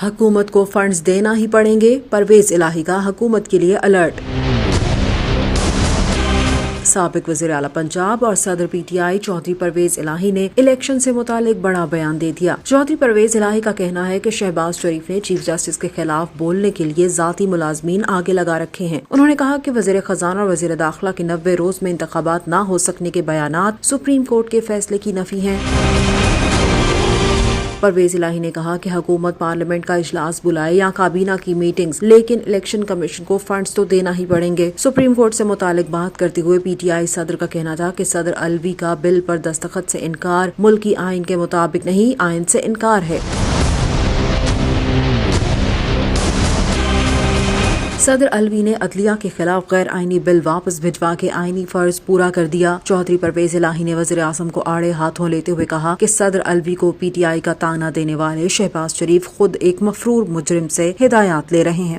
حکومت کو فنڈز دینا ہی پڑیں گے، پرویز الہی کا حکومت کے لیے الرٹ۔ سابق وزیر اعلیٰ پنجاب اور صدر P T I Chaudhry Pervaiz Elahi نے الیکشن سے متعلق بڑا بیان دے دیا۔ چودھری پرویز الہی کا کہنا ہے کہ شہباز شریف نے چیف جسٹس کے خلاف بولنے کے لیے ذاتی ملازمین آگے لگا رکھے ہیں۔ انہوں نے کہا کہ وزیر خزانہ اور وزیر داخلہ کے 90 روز میں انتخابات نہ ہو سکنے کے بیانات سپریم کورٹ کے فیصلے کی نفی ہیں۔ پرویز الہی نے کہا کہ حکومت پارلیمنٹ کا اجلاس بلائے یا کابینہ کی میٹنگز، لیکن الیکشن کمیشن کو فنڈز تو دینا ہی پڑیں گے۔ سپریم کورٹ سے متعلق بات کرتے ہوئے پی ٹی آئی صدر کا کہنا تھا کہ صدر الوی کا بل پر دستخط سے انکار ملکی آئین کے مطابق نہیں، آئین سے انکار ہے۔ صدر الوی نے عدلیہ کے خلاف غیر آئینی بل واپس بھجوا کے آئینی فرض پورا کر دیا۔ چودھری پرویز الہی نے وزیر اعظم کو آڑے ہاتھوں لیتے ہوئے کہا کہ صدر الوی کو پی ٹی آئی کا طعنہ دینے والے شہباز شریف خود ایک مفرور مجرم سے ہدایات لے رہے ہیں۔